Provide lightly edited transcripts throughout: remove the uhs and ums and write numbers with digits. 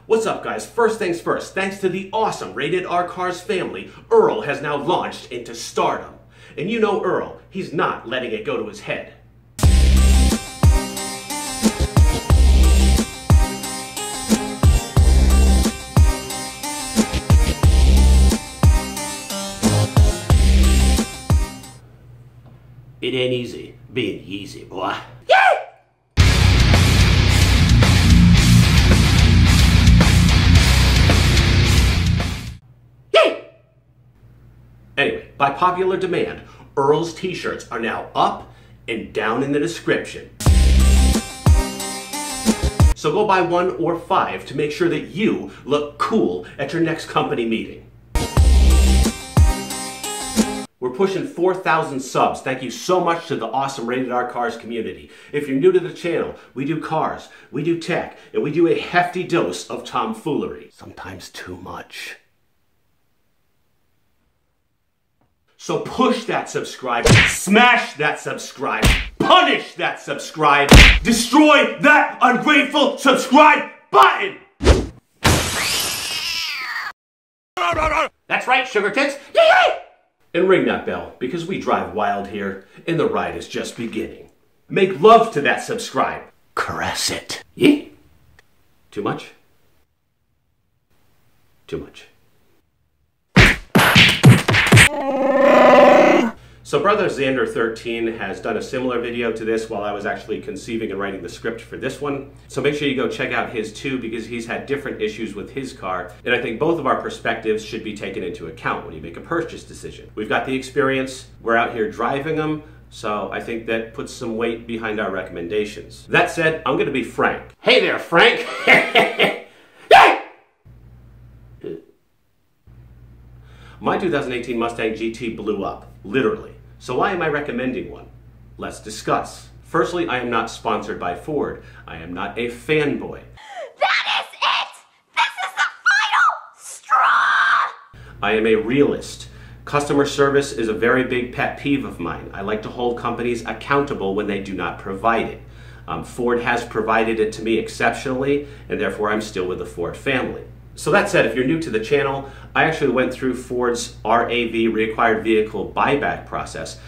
What's up, guys? First things first, thanks to the awesome Rated R Cars family, Earl has now launched into stardom. And you know Earl, he's not letting it go to his head. It ain't easy being Yeezy, boy. Anyway, by popular demand, Earl's t-shirts are now up and down in the description. So go buy 1 or 5 to make sure that you look cool at your next company meeting. We're pushing 4,000 subs. Thank you so much to the awesome Rated R Cars community. If you're new to the channel, we do cars, we do tech, and we do a hefty dose of tomfoolery. Sometimes too much. So push that subscribe, smash that subscribe, punish that subscribe, destroy that ungrateful subscribe button! That's right, sugar tits. And ring that bell, because we drive wild here, and the ride is just beginning. Make love to that subscribe. Caress it. Yeah? Too much? Too much. So Brother Xander13 has done a similar video to this while I was actually conceiving and writing the script for this one. So make sure you go check out his too, because he's had different issues with his car. And I think both of our perspectives should be taken into account when you make a purchase decision. We've got the experience, we're out here driving them, so I think that puts some weight behind our recommendations. That said, I'm gonna be frank. Hey there, Frank! My 2018 Mustang GT blew up, literally. So why am I recommending one? Let's discuss. Firstly, I am not sponsored by Ford. I am not a fanboy. That is it! This is the final straw! I am a realist. Customer service is a very big pet peeve of mine. I like to hold companies accountable when they do not provide it. Ford has provided it to me exceptionally, and therefore I'm still with the Ford family. So that said, if you're new to the channel, I actually went through Ford's RAV, reacquired vehicle buyback process,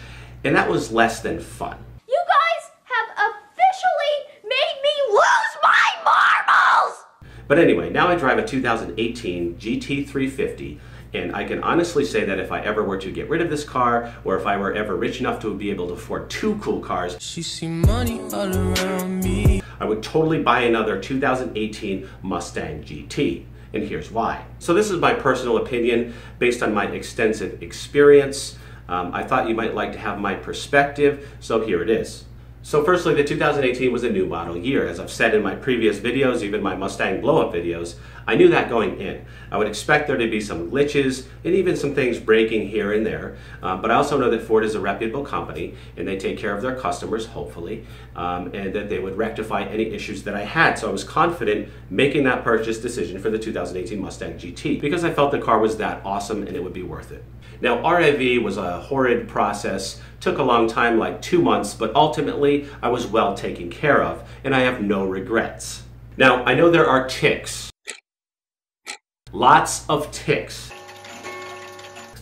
and that was less than fun. You guys have officially made me lose my marbles! But anyway, now I drive a 2018 GT350, and I can honestly say that if I ever were to get rid of this car, or if I were ever rich enough to be able to afford 2 cool cars, she see money all around me, I would totally buy another 2018 Mustang GT. And here's why. So this is my personal opinion based on my extensive experience. I thought you might like to have my perspective, so here it is. So firstly, the 2018 was a new model year. As I've said in my previous videos, even my Mustang Blow Up videos, I knew that going in. I would expect there to be some glitches and even some things breaking here and there. But I also know that Ford is a reputable company and they take care of their customers, hopefully, and that they would rectify any issues that I had. So I was confident making that purchase decision for the 2018 Mustang GT because I felt the car was that awesome and it would be worth it. Now, RAV was a horrid process, took a long time, like 2 months, but ultimately I was well taken care of and I have no regrets. Now, I know there are ticks. Lots of ticks.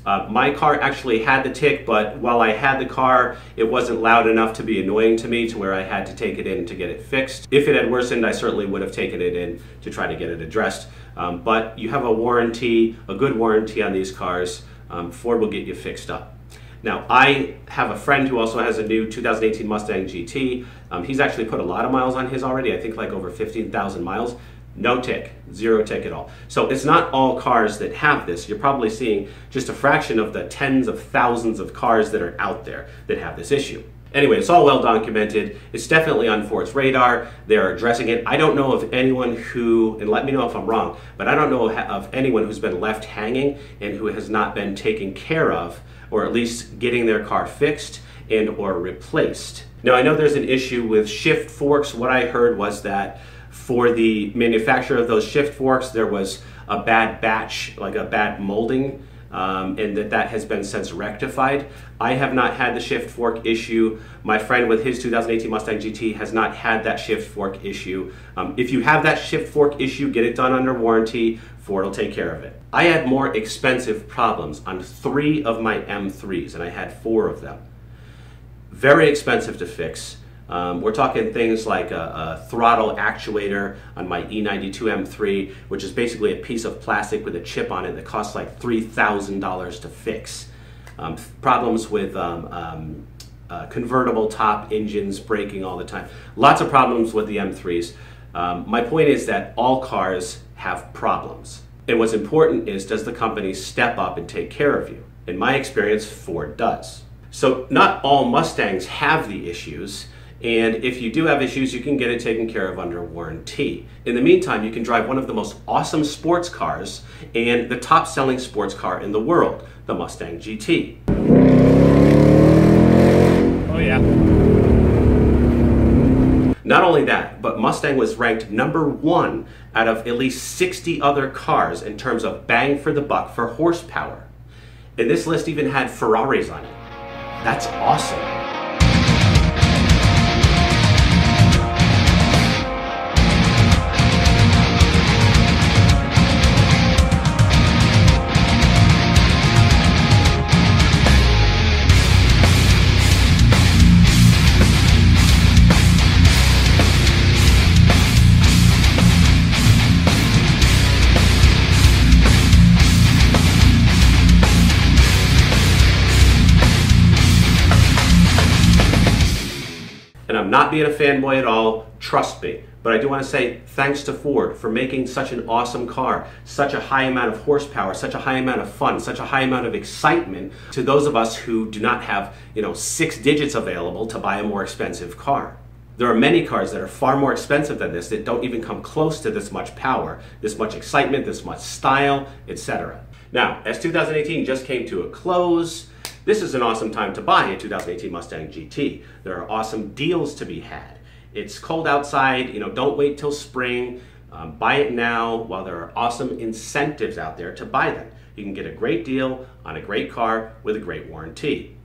My car actually had the tick, but while I had the car, it wasn't loud enough to be annoying to me to where I had to take it in to get it fixed. If it had worsened, I certainly would have taken it in to try to get it addressed. But you have a warranty, a good warranty on these cars. Ford will get you fixed up. Now, I have a friend who also has a new 2018 Mustang GT. He's actually put a lot of miles on his already, I think like over 15,000 miles. No tick, 0 tick at all. So it's not all cars that have this. You're probably seeing just a fraction of the tens of thousands of cars that are out there that have this issue. Anyway, it's all well documented. It's definitely on Ford's radar. They're addressing it. I don't know of anyone who, and let me know if I'm wrong, but I don't know of anyone who's been left hanging and who has not been taken care of, or at least getting their car fixed and or replaced. Now, I know there's an issue with shift forks. What I heard was that for the manufacturer of those shift forks, there was a bad batch, like a bad molding and that has been since rectified. I have not had the shift fork issue. My friend with his 2018 Mustang GT has not had that shift fork issue. If you have that shift fork issue, get it done under warranty. Ford will take care of it. I had more expensive problems on 3 of my M3s, and I had 4 of them. Very expensive to fix. We're talking things like a throttle actuator on my E92 M3, which is basically a piece of plastic with a chip on it that costs like $3,000 to fix. Problems with convertible top engines breaking all the time. Lots of problems with the M3s. My point is that all cars have problems. And what's important is, does the company step up and take care of you? In my experience, Ford does. So not all Mustangs have the issues. And if you do have issues, you can get it taken care of under warranty. In the meantime, you can drive one of the most awesome sports cars and the top selling sports car in the world, the Mustang GT. Oh yeah. Not only that, but Mustang was ranked #1 out of at least 60 other cars in terms of bang for the buck for horsepower. And this list even had Ferraris on it. That's awesome. And I'm not being a fanboy at all, trust me. But I do want to say thanks to Ford for making such an awesome car, such a high amount of horsepower, such a high amount of fun, such a high amount of excitement to those of us who do not have, 6 digits available to buy a more expensive car. There are many cars that are far more expensive than this that don't even come close to this much power, this much excitement, this much style, etc. Now, as 2018 just came to a close, this is an awesome time to buy a 2018 Mustang GT. There are awesome deals to be had. It's cold outside, don't wait till spring. Buy it now while there are awesome incentives out there to buy them. You can get a great deal on a great car with a great warranty.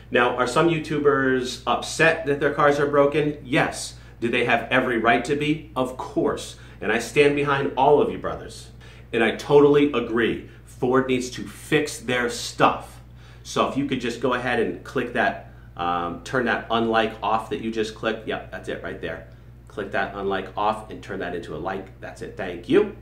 Now, are some YouTubers upset that their cars are broken? Yes. Do they have every right to be? Of course. And I stand behind all of you brothers. And I totally agree. Ford needs to fix their stuff. So if you could just go ahead and click that, turn that unlike off that you just clicked. Yep, that's it right there. Click that unlike off and turn that into a like. That's it. Thank you.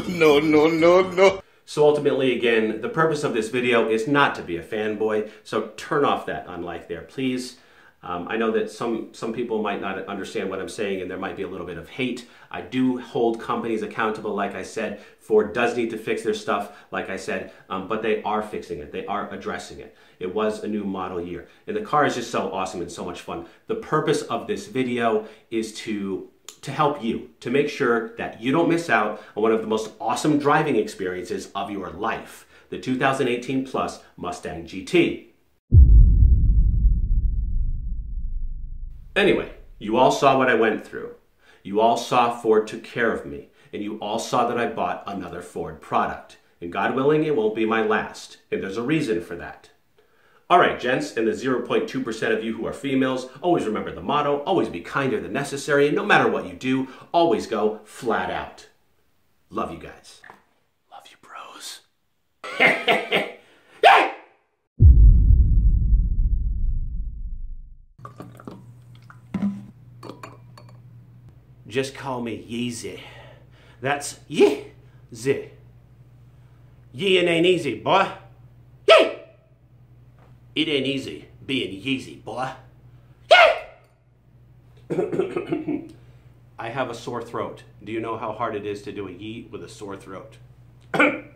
No. So ultimately, again, the purpose of this video is not to be a fanboy. So turn off that unlike there, please. I know that some people might not understand what I'm saying and there might be a little bit of hate. I do hold companies accountable, like I said. Ford does need to fix their stuff, like I said, but they are fixing it. They are addressing it. It was a new model year. And the car is just so awesome and so much fun. The purpose of this video is to help you, to make sure that you don't miss out on one of the most awesome driving experiences of your life, the 2018 Plus Mustang GT. Anyway, you all saw what I went through. You all saw Ford took care of me, and you all saw that I bought another Ford product. And God willing, it won't be my last, and there's a reason for that. All right, gents, and the 0.2% of you who are females, always remember the motto, always be kinder than necessary, and no matter what you do, always go flat out. Love you guys. Love you, bros. Just call me Yeezy. That's Yeezy. Yee ain't easy, boy. Yee! It ain't easy being Yeezy, boy. Yee! I have a sore throat. Do you know how hard it is to do a yee with a sore throat? It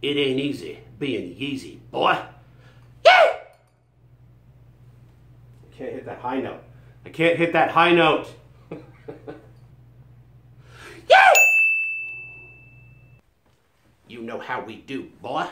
ain't easy being Yeezy, boy. Can't hit that high note. I can't hit that high note. Yeah! You know how we do, boy.